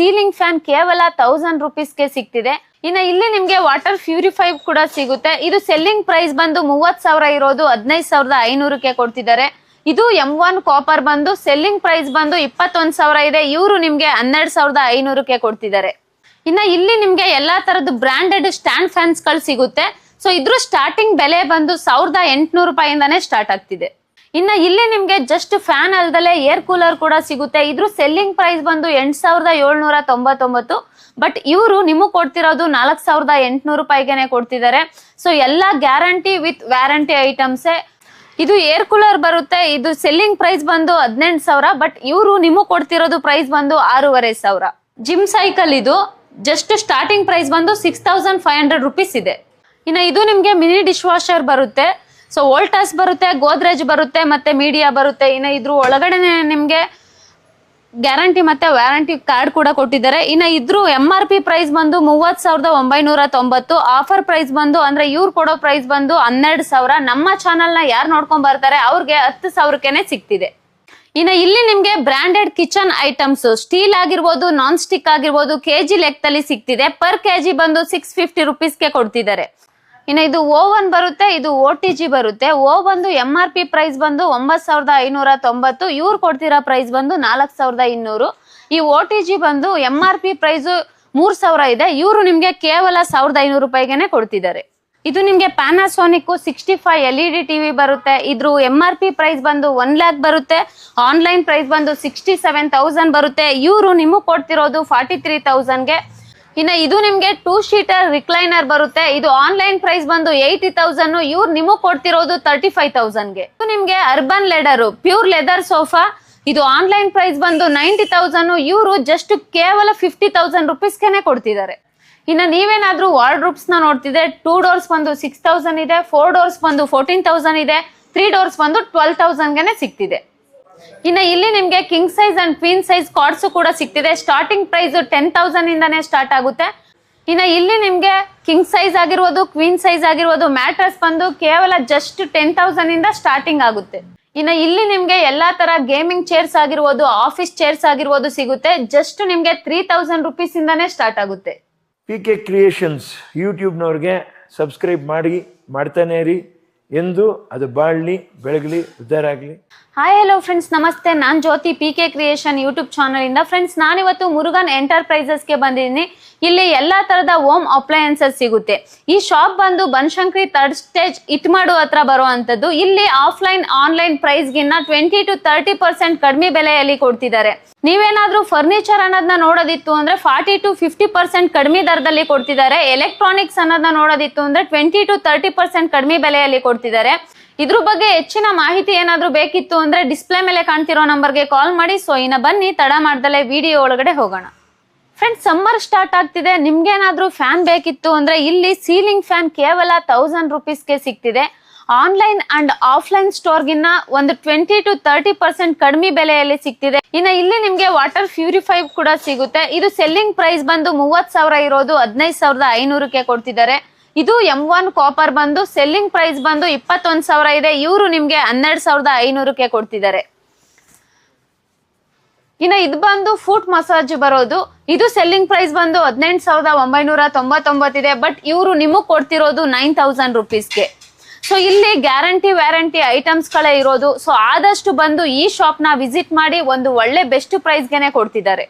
Ceiling fan ಕೇವಲ 1000 ರೂಪೀಸ್ಗೆ ಸಿಗ್ತಿದೆ. ಇನ್ನು ಇಲ್ಲಿ ನಿಮ್ಗೆ ವಾಟರ್ ಪ್ಯೂರಿಫೈ ಕೂಡ ಸಿಗುತ್ತೆ. ಇದು ಸೆಲ್ಲಿಂಗ್ ಪ್ರೈಸ್ ಬಂದು 30,000 ಇರೋದು 15,500ಕ್ಕೆ ಕೊಡ್ತಿದ್ದಾರೆ. ಇದು M1 ಕಾಪರ್ ಬಂದು ಸೆಲ್ಲಿಂಗ್ ಪ್ರೈಸ್ ಬಂದು 21,000 ಇದೆ. ಇವರು ನಿಮ್ಗೆ 12,500ಕ್ಕೆ ಕೊಡ್ತಿದ್ದಾರೆ. ಇನ್ನು ಇಲ್ಲಿ ನಿಮ್ಗೆ ಎಲ್ಲಾ ತರದ್ದು ಬ್ರಾಂಡೆಡ್ ಸ್ಟ್ಯಾಂಡ್ ಫ್ಯಾನ್ಸ್ ಗಳು ಸಿಗುತ್ತೆ. ಸೊ ಇದ್ರ ಸ್ಟಾರ್ಟಿಂಗ್ ಬೆಲೆ ಬಂದು 1,800 ರೂಪಾಯಿಂದಾನೇ ಸ್ಟಾರ್ಟ್ ಆಗ್ತಿದೆ. ಇನ್ನು ಇಲ್ಲಿ ನಿಮ್ಗೆ ಜಸ್ಟ್ ಫ್ಯಾನ್ ಅಲ್ದಲೆ ಏರ್ ಕೂಲರ್ ಕೂಡ ಸಿಗುತ್ತೆ. ಇದ್ರ ಸೆಲ್ಲಿಂಗ್ ಪ್ರೈಸ್ ಬಂದು 8,799. ಬಟ್ ಇವರು ನಿಮಗೆ ಕೊಡ್ತಿರೋದು 4,800 ರೂಪಾಯಿಗೆನೆ ಕೊಡ್ತಿದ್ದಾರೆ. ಸೊ ಎಲ್ಲಾ ಗ್ಯಾರಂಟಿ ವಿತ್ ವ್ಯಾರಂಟಿ ಐಟಮ್ಸ್. ಇದು ಏರ್ ಕೂಲರ್ ಬರುತ್ತೆ. ಇದು ಸೆಲ್ಲಿಂಗ್ ಪ್ರೈಸ್ ಬಂದು 18,000. ಬಟ್ ಇವರು ನಿಮಗೆ ಕೊಡ್ತಿರೋದು ಪ್ರೈಸ್ ಬಂದು 6,500. ಜಿಮ್ ಸೈಕಲ್ ಇದು ಜಸ್ಟ್ ಸ್ಟಾರ್ಟಿಂಗ್ ಪ್ರೈಸ್ ಬಂದು 6,500 ರೂಪೀಸ್ ಇದೆ. ಇನ್ನು ಇದು ನಿಮ್ಗೆ ಮಿನಿ ಡಿಶ್ ವಾಷರ್ ಬರುತ್ತೆ. ಸೊ ವೋಲ್ಟಾಸ್ ಬರುತ್ತೆ, ಗೋದ್ರೇಜ್ ಬರುತ್ತೆ, ಮತ್ತೆ ಮೀಡಿಯಾ ಬರುತ್ತೆ. ಇನ್ನು ಇದ್ರ ಒಳಗಡೆ ನಿಮ್ಗೆ ಗ್ಯಾರಂಟಿ ಮತ್ತೆ ವ್ಯಾರಂಟಿ ಕಾರ್ಡ್ ಕೂಡ ಕೊಟ್ಟಿದ್ದಾರೆ. ಇನ್ನು ಇದ್ರ MRP ಪ್ರೈಸ್ ಬಂದು 30,990. ಆಫರ್ ಪ್ರೈಸ್ ಬಂದು ಅಂದ್ರೆ ಇವ್ರು ಕೊಡೋ ಪ್ರೈಸ್ ಬಂದು 12,000. ನಮ್ಮ ಚಾನಲ್ ನ ಯಾರು ನೋಡ್ಕೊಂಡ್ ಬರ್ತಾರೆ ಅವ್ರಿಗೆ 10,000ಕ್ಕೆ ಸಿಗ್ತಿದೆ. ಇನ್ನು ಇಲ್ಲಿ ನಿಮ್ಗೆ ಬ್ರಾಂಡೆಡ್ ಕಿಚನ್ ಐಟಮ್ಸ್ ಸ್ಟೀಲ್ ಆಗಿರ್ಬೋದು, ನಾನ್ ಸ್ಟಿಕ್ ಆಗಿರ್ಬೋದು, ಕೆಜಿ ಲೆಕ್ಕದಲ್ಲಿ ಸಿಗ್ತಿದೆ. ಪರ್ ಕೆಜಿ ಬಂದು 650 ರೂಪೀಸ್ಗೆ ಕೊಡ್ತಿದ್ದಾರೆ. ಇನ್ನು ಇದು ಓವನ್ ಬರುತ್ತೆ, ಇದು OTG ಬರುತ್ತೆ. ಓ ಬಂದು MRP ಪ್ರೈಸ್ ಬಂದು 9,590. ಇವ್ರು ಕೊಡ್ತಿರೋ ಪ್ರೈಸ್ ಬಂದು 4,200. ಈ OTG ಬಂದು MRP ಪ್ರೈಸ್ 3,000 ಇದೆ. ಇವರು ನಿಮ್ಗೆ ಕೇವಲ 1,500 ರೂಪಾಯಿಗೆನೆ ಕೊಡ್ತಿದ್ದಾರೆ. ಇದು ನಿಮ್ಗೆ ಪ್ಯಾನಾಸೋನಿಕ್ 65 LED ಟಿವಿ ಬರುತ್ತೆ. ಇದ್ರ MRP ಪ್ರೈಸ್ ಬಂದು 1 lakh ಬರುತ್ತೆ. ಆನ್ಲೈನ್ ಪ್ರೈಸ್ ಬಂದು 67,000 ಬರುತ್ತೆ. ಇವರು ನಿಮಗೆ ಕೊಡ್ತಿರೋದು 43,000ಗೆ. ಇನ್ನು ಇದು ನಿಮ್ಗೆ 2 ಶೀಟರ್ ರಿಕ್ಲೈನರ್ ಬರುತ್ತೆ. ಇದು ಆನ್ಲೈನ್ ಪ್ರೈಸ್ ಬಂದು 80,000. ಇವ್ರು ನಿಮಗೆ ಕೊಡ್ತಿರೋದು 35,000ಗೆ. ಇದು ನಿಮ್ಗೆ ಅರ್ಬನ್ ಲೆಡರ್ ಪ್ಯೂರ್ ಲೆದರ್ ಸೋಫಾ. ಇದು ಆನ್ಲೈನ್ ಪ್ರೈಸ್ ಬಂದು 90,000. ಇವರು ಜಸ್ಟ್ ಕೇವಲ 50,000 ರೂಪೀಸ್ಗೆನೆ ಕೊಡ್ತಿದ್ದಾರೆ. ಇನ್ನು ನೀವೇನಾದ್ರೂ ವಾರ್ಡ್ರೂಬ್ಸ್ ನ ನೋಡ್ತಿದ್ರೆ 2 ಡೋರ್ಸ್ ಬಂದು 6,000 ಇದೆ, 4 ಡೋರ್ಸ್ ಬಂದು 14,000 ಇದೆ, 3 ಡೋರ್ಸ್ ಬಂದು 12,000ಗೆನೆ ಸಿಗ್ತಿದೆ. ಇನ್ನು ಇಲ್ಲಿ ನಿಮ್ಗೆ king size and queen size cards ಕೂಡ ಸಿಗ್ತಿದೆ. ಸ್ಟಾರ್ಟಿಂಗ್ ಪ್ರೈಸ್ 10,000 ಇಂದಾನೇ ಸ್ಟಾರ್ಟ್ ಆಗುತ್ತೆ. ಇನ್ನು ಇಲ್ಲಿ ನಿಮ್ಗೆ ಕಿಂಗ್ ಸೈಜ್ ಆಗಿರ್ಬೋದು, ಕ್ವೀನ್ ಸೈಜ್ ಆಗಿರ್ಬೋದು, ಮ್ಯಾಟ್ರಸ್ ಬಂದು ಕೇವಲ ಜಸ್ಟ್ 10,000 ಇಂದ ಸ್ಟಾರ್ಟಿಂಗ್ ಆಗುತ್ತೆ. ಇನ್ನು ಇಲ್ಲಿ ನಿಮ್ಗೆ ಎಲ್ಲಾ ತರ ಗೇಮಿಂಗ್ ಚೇರ್ಸ್ ಆಗಿರ್ಬೋದು, ಆಫೀಸ್ ಚೇರ್ಸ್ ಆಗಿರ್ಬೋದು ಸಿಗುತ್ತೆ. ಜಸ್ಟ್ ನಿಮ್ಗೆ 3,000 ರೂಪೀಸ್ ಇಂದಾನೇ ಸ್ಟಾರ್ಟ್ ಆಗುತ್ತೆ. PK ಕ್ರಿಯೇಷನ್ಸ್ ಯೂಟ್ಯೂಬ್ನವ್ರಿಗೆ ಸಬ್ಸ್ಕ್ರೈಬ್ ಮಾಡ್ತಾನೆ ಇರಿ. ಎಂದು ಅದು ಬಾಳ್ಲಿ, ಬೆಳಗಲಿ, ಉದ್ಧಾರ ಆಗಲಿ. ಹಾಯ್ ಹಲೋ ಫ್ರೆಂಡ್ಸ್, ನಮಸ್ತೆ. ನಾನು ಜ್ಯೋತಿ, PK ಕ್ರಿಯೇಷನ್ ಯೂಟ್ಯೂಬ್ ಚಾನಲ್ ಇಂದ. ಫ್ರೆಂಡ್ಸ್, ನಾನಿವತ್ತು ಮುರುಗನ್ ಎಂಟರ್ಪ್ರೈಸಸ್ಗೆ ಬಂದಿದ್ದೀನಿ. ಇಲ್ಲಿ ಎಲ್ಲಾ ತರದ ಹೋಮ್ ಅಪ್ಲಯನ್ಸಸ್ ಸಿಗುತ್ತೆ. ಈ ಶಾಪ್ ಬಂದು ಬನಶಂಕರಿ 3rd ಸ್ಟೇಜ್ ಇಟ್ಮಾಡು ಹತ್ರ ಬರುವಂತದ್ದು. ಇಲ್ಲಿ ಆಫ್ಲೈನ್ ಆನ್ಲೈನ್ ಪ್ರೈಸ್ ಗಿನ್ನ 20 to 30% ಕಡಿಮೆ ಬೆಲೆಯಲ್ಲಿ ಕೊಡ್ತಿದ್ದಾರೆ. ನೀವೇನಾದ್ರೂ ಫರ್ನಿಚರ್ ಅನ್ನೋದನ್ನ ನೋಡೋದಿತ್ತು ಅಂದ್ರೆ 40 to 50% ಕಡಿಮೆ ದರದಲ್ಲಿ ಕೊಡ್ತಿದ್ದಾರೆ. ಎಲೆಕ್ಟ್ರಾನಿಕ್ಸ್ ಅನ್ನೋದನ್ನ ನೋಡೋದಿತ್ತು ಅಂದ್ರೆ 20 to 30% ಕಡಿಮೆ ಬೆಲೆಯಲ್ಲಿ ಕೊಡ್ತಿದ್ದಾರೆ. ಇದ್ರ ಬಗ್ಗೆ ಹೆಚ್ಚಿನ ಮಾಹಿತಿ ಏನಾದ್ರೂ ಬೇಕಿತ್ತು ಅಂದ್ರೆ ಡಿಸ್ಪ್ಲೇ ಮೇಲೆ ಕಾಣ್ತಿರೋ ನಂಬರ್ಗೆ ಕಾಲ್ ಮಾಡಿ. ಸೊ ಇನ್ನ ಬನ್ನಿ ತಡ ಮಾಡ್ದಲೆ ವಿಡಿಯೋ ಒಳಗಡೆ ಹೋಗೋಣ. ಫ್ರೆಂಡ್ಸ್, ಸಮ್ಮರ್ ಸ್ಟಾರ್ಟ್ ಆಗ್ತಿದೆ. ನಿಮ್ಗೇನಾದ್ರೂ ಫ್ಯಾನ್ ಬೇಕಿತ್ತು ಅಂದ್ರೆ ಇಲ್ಲಿ ಸೀಲಿಂಗ್ ಫ್ಯಾನ್ ಕೇವಲ 1000 ರೂಪೀಸ್ಗೆ ಸಿಗ್ತಿದೆ. ಆನ್ಲೈನ್ ಅಂಡ್ ಆಫ್ಲೈನ್ ಸ್ಟೋರ್ಗಿನ್ನ ಒಂದು 20 to 30% ಕಡಿಮೆ ಬೆಲೆಯಲ್ಲಿ ಸಿಗ್ತಿದೆ. ಇನ್ನು ಇಲ್ಲಿ ನಿಮ್ಗೆ ವಾಟರ್ ಪ್ಯೂರಿಫೈ ಕೂಡ ಸಿಗುತ್ತೆ. ಇದು ಸೆಲ್ಲಿಂಗ್ ಪ್ರೈಸ್ ಬಂದು 30,000 ಇರೋದು 15,500ಕ್ಕೆ ಕೊಡ್ತಿದ್ದಾರೆ. ಇದು M1 ಕಾಪರ್ ಬಂದು ಸೆಲ್ಲಿಂಗ್ ಪ್ರೈಸ್ ಬಂದು 21,000 ಇದೆ. ಇವರು ನಿಮ್ಗೆ 12,500ಕ್ಕೆ ಕೊಡ್ತಿದ್ದಾರೆ. ಇನ್ನು ಇದು ಬಂದು ಫುಟ್ ಮಸಾಜ್ ಬರೋದು. ಇದು ಸೆಲ್ಲಿಂಗ್ ಪ್ರೈಸ್ ಬಂದು 18,999 ಇದೆ. ಬಟ್ ಇವರು ನಿಮಗ್ ಕೊಡ್ತಿರೋದು 9,000 ರೂಪೀಸ್ಗೆ. ಸೊ ಇಲ್ಲಿ ಗ್ಯಾರಂಟಿ ವ್ಯಾರಂಟಿ ಐಟಮ್ಸ್ ಗಳೇ ಇರೋದು. ಸೊ ಆದಷ್ಟು ಬಂದು ಈ ಶಾಪ್ ನ ವಿಸಿಟ್ ಮಾಡಿ ಒಂದು ಒಳ್ಳೆ ಬೆಸ್ಟ್ ಪ್ರೈಸ್ಗೆನೆ ಕೊಡ್ತಿದ್ದಾರೆ.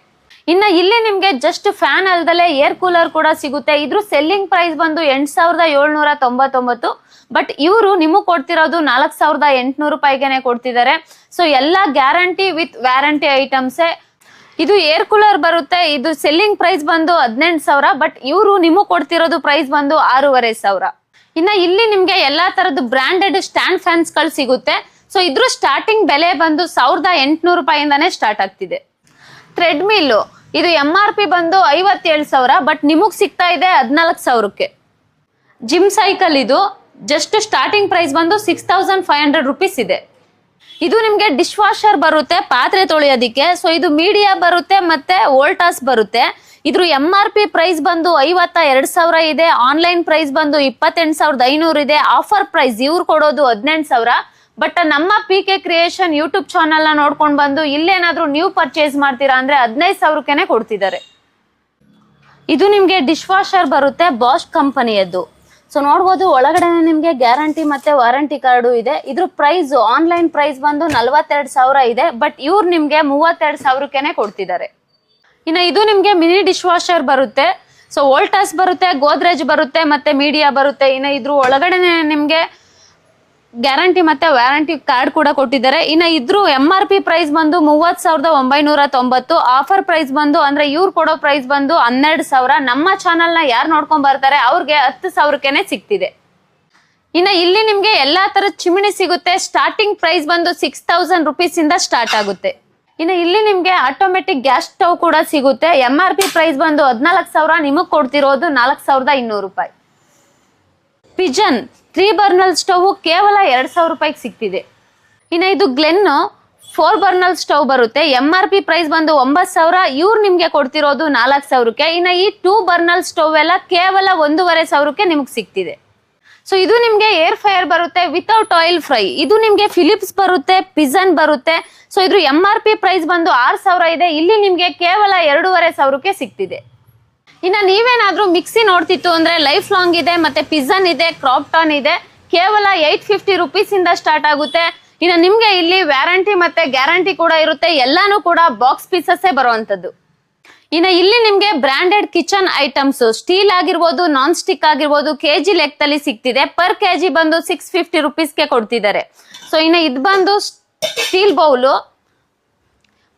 ಇನ್ನು ಇಲ್ಲಿ ನಿಮ್ಗೆ ಜಸ್ಟ್ ಫ್ಯಾನ್ ಅಲ್ದಲೆ ಏರ್ ಕೂಲರ್ ಕೂಡ ಸಿಗುತ್ತೆ. ಇದ್ರ ಸೆಲ್ಲಿಂಗ್ ಪ್ರೈಸ್ ಬಂದು 8,799. ಬಟ್ ಇವರು ನಿಮಗೆ ಕೊಡ್ತಿರೋದು 4,800 ರೂಪಾಯಿಗೆನೆ ಕೊಡ್ತಿದ್ದಾರೆ. ಸೊ ಎಲ್ಲಾ ಗ್ಯಾರಂಟಿ ವಿತ್ ವ್ಯಾರಂಟಿ ಐಟಮ್ಸ್. ಇದು ಏರ್ ಕೂಲರ್ ಬರುತ್ತೆ. ಇದು ಸೆಲ್ಲಿಂಗ್ ಪ್ರೈಸ್ ಬಂದು 18,000. ಬಟ್ ಇವರು ನಿಮಗೆ ಕೊಡ್ತಿರೋದು ಪ್ರೈಸ್ ಬಂದು 6,500. ಇನ್ನು ಇಲ್ಲಿ ನಿಮ್ಗೆ ಎಲ್ಲಾ ತರದ್ದು ಬ್ರಾಂಡೆಡ್ ಸ್ಟ್ಯಾಂಡ್ ಫ್ಯಾನ್ಸ್ ಗಳು ಸಿಗುತ್ತೆ. ಸೊ ಇದ್ರ ಸ್ಟಾರ್ಟಿಂಗ್ ಬೆಲೆ ಬಂದು 1,800 ರೂಪಾಯಿಂದಾನೇ ಸ್ಟಾರ್ಟ್ ಆಗ್ತಿದೆ. ಥ್ರೆಡ್ಮಿಲ್ ಇದು MRP ಬಂದು 57,000. ಬಟ್ ನಿಮಗ್ ಸಿಗ್ತಾ ಇದೆ 14,000ಕ್ಕೆ. ಜಿಮ್ ಸೈಕಲ್ ಇದು ಜಸ್ಟ್ ಸ್ಟಾರ್ಟಿಂಗ್ ಪ್ರೈಸ್ ಬಂದು 6,500 ರೂಪೀಸ್ ಇದೆ. ಇದು ನಿಮ್ಗೆ ಡಿಶ್ ವಾಷರ್ ಬರುತ್ತೆ, ಪಾತ್ರೆ ತೊಳೆಯೋದಿಕ್ಕೆ. ಸೊ ಇದು ಮೀಡಿಯಾ ಬರುತ್ತೆ ಮತ್ತೆ ವೋಲ್ಟಾಸ್ ಬರುತ್ತೆ. ಇದ್ರ MRP ಪ್ರೈಸ್ ಬಂದು 52,000 ಇದೆ. ಆನ್ಲೈನ್ ಪ್ರೈಸ್ ಬಂದು 28,500 ಇದೆ. ಆಫರ್ ಪ್ರೈಸ್ ಇವ್ರು ಕೊಡೋದು 18,000. ಬಟ್ ನಮ್ಮ PK ಕ್ರಿಯೇಷನ್ ಯೂಟ್ಯೂಬ್ ಚಾನಲ್ ನ ನೋಡ್ಕೊಂಡು ಬಂದು ಇಲ್ಲೇನಾದ್ರೂ ನೀವು ಪರ್ಚೇಸ್ ಮಾಡ್ತೀರಾ ಅಂದ್ರೆ 15,000ಕ್ಕೆ ಕೊಡ್ತಿದ್ದಾರೆ. ಇದು ನಿಮ್ಗೆ ಡಿಶ್ ವಾಷರ್ ಬರುತ್ತೆ ಬಾಷ್ ಕಂಪನಿಯದ್ದು. ಸೊ ನೋಡ್ಬೋದು ಒಳಗಡೆ ನಿಮ್ಗೆ ಗ್ಯಾರಂಟಿ ಮತ್ತೆ ವಾರಂಟಿ ಕಾರ್ಡು ಇದೆ. ಇದ್ರ ಪ್ರೈಸ್ ಆನ್ಲೈನ್ ಪ್ರೈಸ್ ಬಂದು 42,000 ಇದೆ, ಬಟ್ ಇವ್ರು ನಿಮ್ಗೆ 32,000ಕ್ಕೆ ಕೊಡ್ತಿದ್ದಾರೆ. ಇನ್ನು ಇದು ನಿಮ್ಗೆ ಮಿನಿ ಡಿಶ್ ವಾಷರ್ ಬರುತ್ತೆ. ಸೊ ವೋಲ್ಟಾಸ್ ಬರುತ್ತೆ, ಗೋದ್ರೇಜ್ ಬರುತ್ತೆ, ಮತ್ತೆ ಮೀಡಿಯಾ ಬರುತ್ತೆ. ಇನ್ನು ಇದ್ರ ಒಳಗಡೆ ನಿಮ್ಗೆ ಗ್ಯಾರಂಟಿ ಮತ್ತೆ ವ್ಯಾರಂಟಿ ಕಾರ್ಡ್ ಕೂಡ ಕೊಟ್ಟಿದ್ದಾರೆ. ಇನ್ನು ಇದ್ರ MRP ಪ್ರೈಸ್ ಬಂದು 30,990. ಆಫರ್ ಪ್ರೈಸ್ ಬಂದು ಅಂದ್ರೆ ಇವ್ರು ಕೊಡೋ ಪ್ರೈಸ್ ಬಂದು 12,000. ನಮ್ಮ ಚಾನಲ್ ನ ಯಾರು ನೋಡ್ಕೊಂಡ್ ಬರ್ತಾರೆ ಅವ್ರಿಗೆ 10,000ಕ್ಕೆ ಸಿಗ್ತಿದೆ. ಇನ್ನು ಇಲ್ಲಿ ನಿಮ್ಗೆ ಎಲ್ಲಾ ತರದ ಚಿಮಣಿ ಸಿಗುತ್ತೆ. ಸ್ಟಾರ್ಟಿಂಗ್ ಪ್ರೈಸ್ ಬಂದು 6,000 rupees ಇಂದ ಸ್ಟಾರ್ಟ್ ಆಗುತ್ತೆ. ಇನ್ನು ಇಲ್ಲಿ ನಿಮ್ಗೆ ಆಟೋಮೆಟಿಕ್ ಗ್ಯಾಸ್ ಸ್ಟವ್ ಕೂಡ ಸಿಗುತ್ತೆ. MRP ಪ್ರೈಸ್ ಬಂದು 14,000, ನಿಮಗ್ ಕೊಡ್ತಿರೋದು 4,200 ರೂಪಾಯಿ. ಪಿಜನ್ 3 ಬರ್ನಲ್ ಸ್ಟವ್ ಕೇವಲ 2,000 ರೂಪಾಯಿಗೆ ಸಿಗ್ತಿದೆ. ಇನ್ನು ಇದು ಗ್ಲೆನ್ 4 ಬರ್ನಲ್ ಸ್ಟವ್ ಬರುತ್ತೆ. MRP ಪ್ರೈಸ್ ಬಂದು 9,000, ಇವ್ರು ನಿಮ್ಗೆ ಕೊಡ್ತಿರೋದು 4,000ಕ್ಕೆ. ಇನ್ನು ಈ 2 ಬರ್ನಲ್ ಸ್ಟವ್ ಎಲ್ಲ ಕೇವಲ 1,500ಕ್ಕೆ ನಿಮ್ಗೆ ಸಿಗ್ತಿದೆ. ಸೊ ಇದು ನಿಮ್ಗೆ ಏರ್ ಫೈರ್ ಬರುತ್ತೆ ವಿತೌಟ್ ಆಯಿಲ್ ಫ್ರೈ. ಇದು ನಿಮ್ಗೆ ಫಿಲಿಪ್ಸ್ ಬರುತ್ತೆ, ಪಿಜನ್ ಬರುತ್ತೆ. ಸೊ ಇದ್ರ MRP ಪ್ರೈಸ್ ಬಂದು 6,000 ಇದೆ. ಇಲ್ಲಿ ನಿಮ್ಗೆ ಕೇವಲ 2,500ಕ್ಕೆ ಸಿಗ್ತಿದೆ. ಇನ್ನು ನೀವೇನಾದ್ರೂ ಮಿಕ್ಸಿ ನೋಡ್ತಿತ್ತು ಅಂದ್ರೆ ಲೈಫ್ ಲಾಂಗ್ ಇದೆ, ಮತ್ತೆ ಪಿಜನ್ ಇದೆ, ಕ್ರಾಪ್ಟಾನ್ ಇದೆ. ಕೇವಲ 850 rupees ಇಂದ ಸ್ಟಾರ್ಟ್ ಆಗುತ್ತೆ. ಇನ್ನು ನಿಮ್ಗೆ ಇಲ್ಲಿ ವ್ಯಾರಂಟಿ ಮತ್ತೆ ಗ್ಯಾರಂಟಿ ಕೂಡ ಇರುತ್ತೆ. ಎಲ್ಲಾನು ಕೂಡ ಬಾಕ್ಸ್ ಪೀಸಸ್ಸೇ ಬರುವಂತದ್ದು. ಇನ್ನು ಇಲ್ಲಿ ನಿಮ್ಗೆ ಬ್ರಾಂಡೆಡ್ ಕಿಚನ್ ಐಟಮ್ಸ್ ಸ್ಟೀಲ್ ಆಗಿರ್ಬೋದು, ನಾನ್ ಸ್ಟಿಕ್ ಆಗಿರ್ಬೋದು, ಕೆಜಿ ಲೆಕ್ಕದಲ್ಲಿ ಸಿಗ್ತಿದೆ. ಪರ್ ಕೆಜಿ ಬಂದು 650 rupeesಗೆ ಕೊಡ್ತಿದ್ದಾರೆ. ಸೊ ಇನ್ನು ಇದು ಬಂದು ಸ್ಟೀಲ್ ಬೌಲು,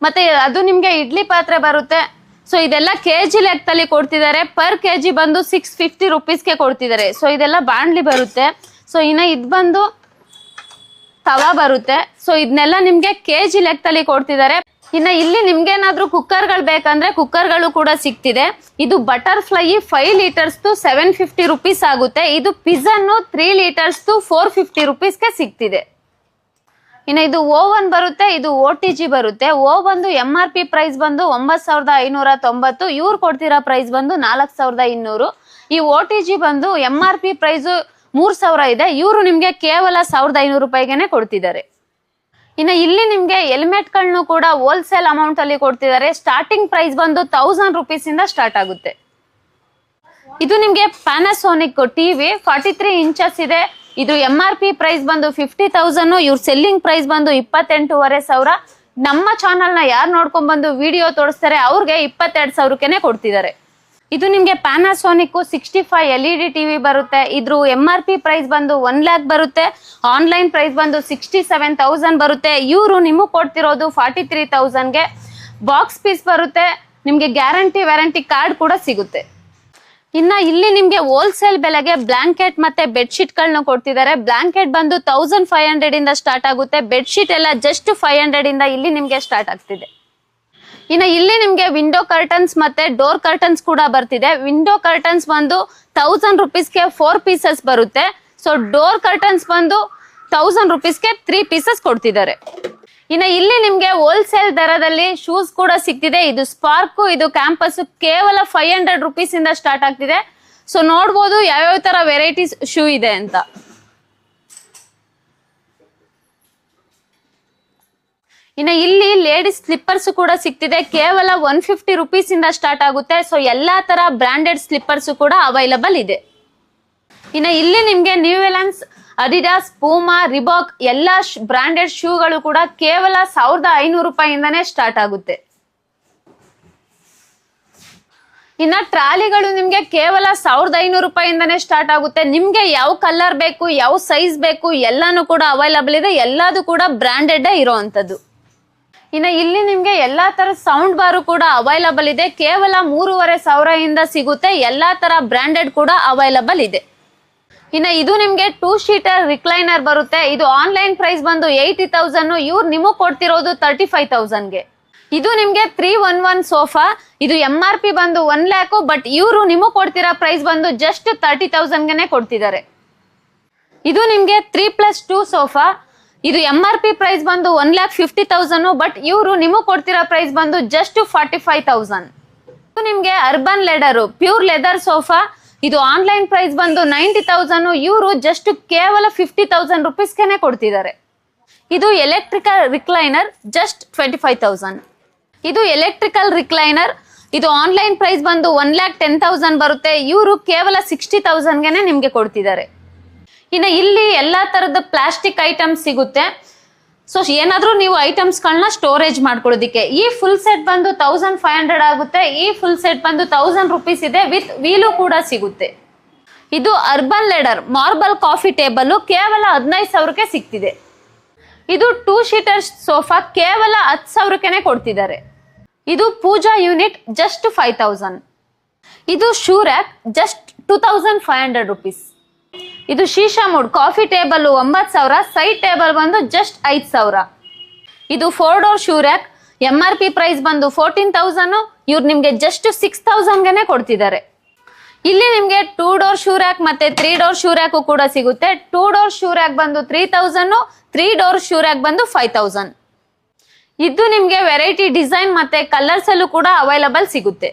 ಮತ್ತೆ ಅದು ನಿಮ್ಗೆ ಇಡ್ಲಿ ಪಾತ್ರೆ ಬರುತ್ತೆ. ಸೊ ಇದೆಲ್ಲ ಕೆಜಿ ಲೆಕ್ಕದಲ್ಲಿ ಕೊಡ್ತಿದ್ದಾರೆ. ಪರ್ ಕೆಜಿ ಬಂದು 650 rupeesಗೆ ಕೊಡ್ತಿದ್ದಾರೆ. ಸೊ ಇದೆಲ್ಲ ಬಾಣ್ಲಿ ಬರುತ್ತೆ. ಸೊ ಇನ್ನು ಇದು ಬಂದು ತವಾ ಬರುತ್ತೆ. ಸೊ ಇದನ್ನೆಲ್ಲ ನಿಮ್ಗೆ ಕೆಜಿ ಲೆಕ್ಕದಲ್ಲಿ ಕೊಡ್ತಿದ್ದಾರೆ. ಇನ್ನು ಇಲ್ಲಿ ನಿಮ್ಗೇನಾದ್ರೂ ಕುಕ್ಕರ್ಗಳು ಬೇಕಂದ್ರೆ ಕುಕ್ಕರ್ಗಳು ಕೂಡ ಸಿಗ್ತಿದೆ. ಇದು ಬಟರ್ಫ್ಲೈ 5 ಲೀಟರ್ಸ್ 750 rupees ಆಗುತ್ತೆ. ಇದು ಪಿಜನ್ 3 ಲೀಟರ್ಸ್ 450 rupeesಗೆ ಸಿಗ್ತಿದೆ. ಇನ್ನು ಇದು ಓವನ್ ಬರುತ್ತೆ, ಇದು OTG ಬರುತ್ತೆ. ಬಂದು MRP ಪ್ರೈಸ್ ಬಂದು 9,590, ಇವ್ರು ಕೊಡ್ತಿರೋ ಪ್ರೈಸ್ ಬಂದು 4,200. ಈ OTG ಬಂದು MRP ಪ್ರೈಸ್ 3,000 ಇದೆ, ಇವರು ನಿಮ್ಗೆ ಕೇವಲ 1,500 ರೂಪಾಯಿಗೆ ಕೊಡ್ತಿದ್ದಾರೆ. ಇನ್ನು ಇಲ್ಲಿ ನಿಮ್ಗೆ ಹೆಲ್ಮೆಟ್ಗಳನ್ನು ಕೂಡ ಹೋಲ್ಸೇಲ್ ಅಮೌಂಟ್ ಅಲ್ಲಿ ಕೊಡ್ತಿದ್ದಾರೆ. ಸ್ಟಾರ್ಟಿಂಗ್ ಪ್ರೈಸ್ ಬಂದು 1,000 rupees ಇಂದ ಸ್ಟಾರ್ಟ್ ಆಗುತ್ತೆ. ಇದು ನಿಮ್ಗೆ ಪ್ಯಾನಾಸೋನಿಕ್ ಟಿವಿ 43 inches ಇದೆ. ಇದು MRP ಪ್ರೈಸ್ ಬಂದು 50,000, ಇವ್ರ ಸೆಲ್ಲಿಂಗ್ ಪ್ರೈಸ್ ಬಂದು 28,500. ನಮ್ಮ ಚಾನಲ್ ನ ಯಾರು ನೋಡ್ಕೊಂಡ್ ಬಂದು ವಿಡಿಯೋ ತೋರಿಸ್ತಾರೆ ಅವ್ರಿಗೆ 22,000ಕ್ಕೆ ಕೊಡ್ತಿದ್ದಾರೆ. ಇದು ನಿಮ್ಗೆ ಪ್ಯಾನಾಸೋನಿಕ್ 65 LED ಟಿವಿ ಬರುತ್ತೆ. ಇದ್ರ MRP ಪ್ರೈಸ್ ಬಂದು 1 lakh ಬರುತ್ತೆ. ಆನ್ಲೈನ್ ಪ್ರೈಸ್ ಬಂದು 67,000 ಬರುತ್ತೆ. ಇವರು ನಿಮಗೆ ಕೊಡ್ತಿರೋದು 43,000ಗೆ. ಬಾಕ್ಸ್ ಪೀಸ್ ಬರುತ್ತೆ. ನಿಮ್ಗೆ ಗ್ಯಾರಂಟಿ ವ್ಯಾರಂಟಿ ಕಾರ್ಡ್ ಕೂಡ ಸಿಗುತ್ತೆ. ಇನ್ನ ಇಲ್ಲಿ ನಿಮ್ಗೆ ಹೋಲ್ಸೇಲ್ ಬೆಲೆಗೆ ಬ್ಲಾಂಕೆಟ್ ಮತ್ತೆ ಬೆಡ್ಶೀಟ್ ಗಳನ್ನ ಕೊಡ್ತಿದ್ದಾರೆ. ಬ್ಲಾಂಕೆಟ್ ಬಂದು 1,500 ಇಂದ ಸ್ಟಾರ್ಟ್ ಆಗುತ್ತೆ. ಬೆಡ್ಶೀಟ್ ಎಲ್ಲ ಜಸ್ಟ್ 500 ಇಂದ ಇಲ್ಲಿ ನಿಮ್ಗೆ ಸ್ಟಾರ್ಟ್ ಆಗ್ತಿದೆ. ಇನ್ನು ಇಲ್ಲಿ ನಿಮ್ಗೆ ವಿಂಡೋ ಕರ್ಟನ್ಸ್ ಮತ್ತೆ ಡೋರ್ ಕರ್ಟನ್ಸ್ ಕೂಡ ಬರ್ತಿದೆ. ವಿಂಡೋ ಕರ್ಟನ್ಸ್ ಬಂದು 1,000 rupeesಗೆ 4 ಪೀಸಸ್ ಬರುತ್ತೆ. ಸೊ ಡೋರ್ ಕರ್ಟನ್ಸ್ ಬಂದು 1,000 rupeesಗೆ 3 ಪೀಸಸ್ ಕೊಡ್ತಿದ್ದಾರೆ. ಇನ್ನು ಇಲ್ಲಿ ನಿಮ್ಗೆ ಹೋಲ್ಸೇಲ್ ದರದಲ್ಲಿ ಶೂಸ್ ಕೂಡ ಸಿಗ್ತಿದೆ. ಇದು ಸ್ಪಾರ್ಕ್, ಇದು ಕ್ಯಾಂಪಸ್ ಕೇವಲ 500 rupees ಇಂದ ಸ್ಟಾರ್ಟ್ ಆಗ್ತಿದೆ. ಸೊ ನೋಡ್ಬೋದು ಯಾವ್ಯಾವ ತರ ವೆರೈಟೀಸ್ ಶೂ ಇದೆ ಅಂತ. ಇನ್ನು ಇಲ್ಲಿ ಲೇಡೀಸ್ ಸ್ಲಿಪ್ಪರ್ಸ್ ಕೂಡ ಸಿಗ್ತಿದೆ. ಕೇವಲ 150 rupees ಇಂದ ಸ್ಟಾರ್ಟ್ ಆಗುತ್ತೆ. ಸೊ ಎಲ್ಲಾ ತರ ಬ್ರಾಂಡೆಡ್ ಸ್ಲಿಪ್ಪರ್ಸ್ ಕೂಡ ಅವೈಲಬಲ್ ಇದೆ. ಇನ್ನು ಇಲ್ಲಿ ನಿಮ್ಗೆ new balance, Adidas, Puma, Reebok ಎಲ್ಲಾ ಬ್ರಾಂಡೆಡ್ ಶೂಗಳು ಕೂಡ ಕೇವಲ 1,500 ರೂಪಾಯಿಂದಾನೇ ಸ್ಟಾರ್ಟ್ ಆಗುತ್ತೆ. ಇನ್ನ ಟ್ರಾಲಿಗಳು ನಿಮ್ಗೆ ಕೇವಲ 1,500 ರೂಪಾಯಿಂದಾನೇ ಸ್ಟಾರ್ಟ್ ಆಗುತ್ತೆ. ನಿಮ್ಗೆ ಯಾವ ಕಲರ್ ಬೇಕು, ಯಾವ ಸೈಜ್ ಬೇಕು ಎಲ್ಲಾನು ಕೂಡ ಅವೈಲಬಲ್ ಇದೆ. ಎಲ್ಲಾದು ಕೂಡ ಬ್ರಾಂಡೆಡ್ ಇರೋವಂಥದ್ದು. ಇನ್ನ ಇಲ್ಲಿ ನಿಮ್ಗೆ ಎಲ್ಲಾ ತರ ಸೌಂಡ್ ಬಾರು ಕೂಡ ಅವೈಲಬಲ್ ಇದೆ. ಕೇವಲ 3,500 ಇಂದ ಸಿಗುತ್ತೆ. ಎಲ್ಲಾ ತರ ಬ್ರಾಂಡೆಡ್ ಕೂಡ ಅವೈಲಬಲ್ ಇದೆ. ಇನ್ನ ಇದು ನಿಮ್ಗೆ 2 ಸೀಟರ್ ರಿಕ್ಲೈನರ್ ಬರುತ್ತೆ. ಇದು ಆನ್ಲೈನ್ ಪ್ರೈಸ್ ಬಂದು 80,000, ಇವ್ರು ನಿಮಗ್ ಕೊಡ್ತಿರೋದು 35,000ಗೆ. ಇದು ನಿಮ್ಗೆ 311 ಸೋಫಾ. ಇದು MRP ಬಂದು 1 lakh, ಬಟ್ ಇವರು ನಿಮಗ್ ಕೊಡ್ತಿರೋ ಪ್ರೈಸ್ ಬಂದು ಜಸ್ಟ್ 30,000ಗೆ ಕೊಡ್ತಿದ್ದಾರೆ. ಇದು ನಿಮ್ಗೆ 3+2 ಸೋಫಾ. ಇದು MRP ಪ್ರೈಸ್ ಬಂದು 1,50,000, ಬಟ್ ಇವರು ನಿಮಗ್ ಕೊಡ್ತಿರೋ ಪ್ರೈಸ್ ಬಂದು ಜಸ್ಟ್ 45,000. ಇದು ನಿಮ್ಗೆ ಅರ್ಬನ್ ಲೆಡರ್ ಪ್ಯೂರ್ ಲೆದರ್ ಸೋಫಾ. ಇದು ಆನ್ಲೈನ್ ಪ್ರೈಸ್ ಬಂದು 90,000, ಇವರು ಜಸ್ಟ್ ಕೇವಲ 50,000 ರೂಪೀಸ್ಗೆ ಕೊಡ್ತಿದ್ದಾರೆ. ಇದು ಎಲೆಕ್ಟ್ರಿಕಲ್ ರಿಕ್ಲೈನರ್ ಜಸ್ಟ್ 25,000. ಇದು ಎಲೆಕ್ಟ್ರಿಕಲ್ ರಿಕ್ಲೈನರ್ ಇದು ಆನ್ಲೈನ್ ಪ್ರೈಸ್ ಬಂದು 1,10,000 ಬರುತ್ತೆ, ಇವರು ಕೇವಲ 60,000ಗೆ ನಿಮ್ಗೆ ಕೊಡ್ತಿದ್ದಾರೆ. ಇನ್ನು ಇಲ್ಲಿ ಎಲ್ಲಾ ತರದ ಪ್ಲಾಸ್ಟಿಕ್ ಐಟಮ್ಸ್ ಸಿಗುತ್ತೆ. ಸೊ ಏನಾದ್ರೂ ನೀವು ಐಟಮ್ಸ್ಗಳನ್ನ ಸ್ಟೋರೇಜ್ ಮಾಡ್ಕೊಳ್ಳೋದಿಕ್ಕೆ. ಈ ಫುಲ್ ಸೆಟ್ ಬಂದು 1,500 ಆಗುತ್ತೆ. ಈ ಫುಲ್ ಸೆಟ್ ಬಂದು 1,000 ರೂಪೀಸ್ ಇದೆ, ವಿತ್ ವೀಲು ಕೂಡ ಸಿಗುತ್ತೆ. ಇದು ಅರ್ಬನ್ ಲೆಡರ್ ಮಾರ್ಬಲ್ ಕಾಫಿ ಟೇಬಲ್ ಕೇವಲ 15,000ಕ್ಕೆ ಸಿಗ್ತಿದೆ. ಇದು 2 ಸೀಟರ್ ಸೋಫಾ ಕೇವಲ 10,000ಕ್ಕೆ ಕೊಡ್ತಿದ್ದಾರೆ. ಇದು ಪೂಜಾ ಯೂನಿಟ್ ಜಸ್ಟ್ 5,000. ಇದು ಶೂ ರ್ಯಾಕ್ ಜಸ್ಟ್ 2,500 ರೂಪೀಸ್. ಇದು sheesham wood coffee table 9,000, side table ಬಂದು ಜಸ್ಟ್ 5,000. ಇದು 4 door shoe rack, MRP price ಬಂದು 14,000, ಇವ್ರು ನಿಮ್ಗೆ ಜಸ್ಟ್ 6,000ಗೆ ಕೊಡ್ತಿದ್ದಾರೆ. ಇಲ್ಲಿ ನಿಮ್ಗೆ 2 ಡೋರ್ ಶೂ ರ್ಯಾಕ್ ಮತ್ತೆ 3 ಡೋರ್ ಶೂ ರ್ಯಾಕ್ ಕೂಡ ಸಿಗುತ್ತೆ. 2 ಡೋರ್ ಶೂ ರ್ಯಾಕ್ ಬಂದು 3,000, 3 ಡೋರ್ ಶೂ ರ್ಯಾಕ್ ಬಂದು 5,000. ಇದು ನಿಮ್ಗೆ ವೆರೈಟಿ ಡಿಸೈನ್ ಮತ್ತೆ ಕಲರ್ಸ್ ಅಲ್ಲೂ ಕೂಡ ಅವೈಲಬಲ್ ಸಿಗುತ್ತೆ.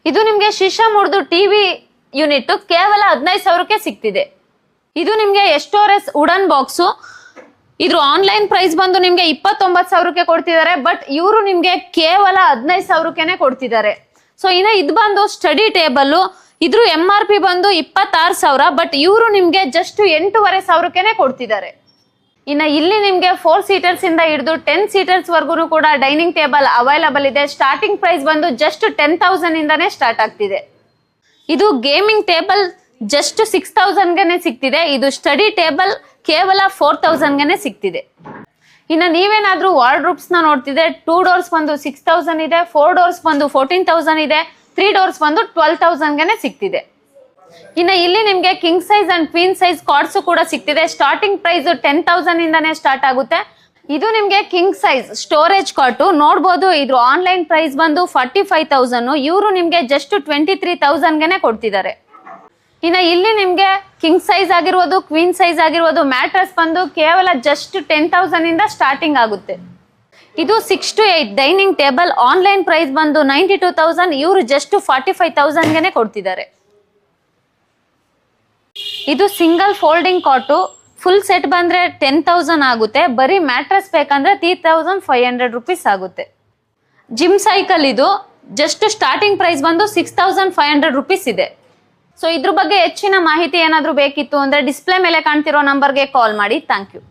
ಇದು ನಿಮ್ಗೆ ಶೀಶಾ ಮೂಡ್ದು ಟಿವಿ ಯೂನಿಟ್ ಕೇವಲ 15,000ಕ್ಕೆ ಸಿಗ್ತಿದೆ. ಇದು ನಿಮ್ಗೆ ಎಸ್ಟೋರೆಸ್ ವುಡನ್ ಬಾಕ್ಸು. ಇದ್ರ ಆನ್ಲೈನ್ ಪ್ರೈಸ್ ಬಂದು ನಿಮ್ಗೆ 29,000ಕ್ಕೆ ಕೊಡ್ತಿದ್ದಾರೆ, ಬಟ್ ಇವರು ನಿಮ್ಗೆ ಕೇವಲ 15,000ಕ್ಕೆ ಕೊಡ್ತಿದ್ದಾರೆ. ಸೊ ಇನ್ನು ಇದು ಬಂದು ಸ್ಟಡಿ ಟೇಬಲ್. ಇದ್ರ MRP ಬಂದು 26,000, ಬಟ್ ಇವರು ನಿಮ್ಗೆ ಜಸ್ಟ್ 8,500ಕ್ಕೆ ಕೊಡ್ತಿದ್ದಾರೆ. ಇನ್ನು ಇಲ್ಲಿ ನಿಮ್ಗೆ 4 ಸೀಟರ್ಸ್ ಇಂದ ಹಿಡಿದು 10 ಸೀಟರ್ಸ್ ವರ್ಗು ಕೂಡ ಡೈನಿಂಗ್ ಟೇಬಲ್ ಅವೈಲಬಲ್ ಇದೆ. ಸ್ಟಾರ್ಟಿಂಗ್ ಪ್ರೈಸ್ ಬಂದು ಜಸ್ಟ್ 10,000 ಇಂದಾನೇ ಸ್ಟಾರ್ಟ್ ಆಗ್ತಿದೆ. ಇದು ಗೇಮಿಂಗ್ ಟೇಬಲ್ ಜಸ್ಟ್ 6,000ಗೆ ಸಿಗ್ತಿದೆ. ಇದು ಸ್ಟಡಿ ಟೇಬಲ್ ಕೇವಲ 4,000ಗೆ ಸಿಗ್ತಿದೆ. ಇನ್ನು ನೀವೇನಾದ್ರೂ ವಾರ್ಡ್ರೂಬ್ಸ್ ನ ನೋಡ್ತಿದೆ, 2 ಡೋರ್ಸ್ ಬಂದು 6,000 ಇದೆ, 4 ಡೋರ್ಸ್ ಬಂದು 14,000 ಇದೆ, 3 ಡೋರ್ಸ್ ಬಂದು 12,000ಗೆ ಸಿಗ್ತಿದೆ. ಇನ್ನು ಇಲ್ಲಿ ನಿಮ್ಗೆ king size and queen size cards ಕೂಡ ಸಿಗ್ತಿದೆ. ಸ್ಟಾರ್ಟಿಂಗ್ ಪ್ರೈಸ್ 10,000 ಇಂದಾನೇ ಸ್ಟಾರ್ಟ್ ಆಗುತ್ತೆ. ಇದು ನಿಮ್ಗೆ ಕಿಂಗ್ ಸೈಜ್ ಸ್ಟೋರೇಜ್ ಕಾಟು ನೋಡ್ಬೋದು. ಇದ್ರ ಆನ್ಲೈನ್ ಪ್ರೈಸ್ ಬಂದು 45,000, ಇವರು ನಿಮ್ಗೆ ಜಸ್ಟ್ 23,000ಗೆ ಕೊಡ್ತಿದ್ದಾರೆ. ಇನ್ನು ಇಲ್ಲಿ ನಿಮ್ಗೆ ಕಿಂಗ್ ಸೈಜ್ ಆಗಿರ್ಬೋದು, ಕ್ವೀನ್ ಸೈಜ್ ಆಗಿರ್ಬೋದು, ಮ್ಯಾಟ್ರಸ್ ಬಂದು ಕೇವಲ ಜಸ್ಟ್ 10,000 ಇಂದ ಸ್ಟಾರ್ಟಿಂಗ್ ಆಗುತ್ತೆ. ಇದು 6 to 8 dining table online price ಬಂದು 92,000, ಇವರು ಜಸ್ಟ್ 45,000ಗೆ ಕೊಡ್ತಿದ್ದಾರೆ. ಇದು single folding cot full set ಬಂದ್ರೆ 10,000 ಆಗುತ್ತೆ. ಬರೀ ಮ್ಯಾಟ್ರಸ್ ಬೇಕಂದ್ರೆ 3,500 ರೂಪೀಸ್ ಆಗುತ್ತೆ. ಜಿಮ್ ಸೈಕಲ್ ಇದು ಜಸ್ಟ್ ಸ್ಟಾರ್ಟಿಂಗ್ ಪ್ರೈಸ್ ಬಂದು 6,500 ರೂಪೀಸ್ ಇದೆ. ಸೊ ಇದ್ರ ಬಗ್ಗೆ ಹೆಚ್ಚಿನ ಮಾಹಿತಿ ಏನಾದರೂ ಬೇಕಿತ್ತು ಅಂದ್ರೆ ಡಿಸ್ಪ್ಲೇ ಮೇಲೆ ಕಾಣ್ತಿರೋ ನಂಬರ್ಗೆ ಕಾಲ್ ಮಾಡಿ. Thank you.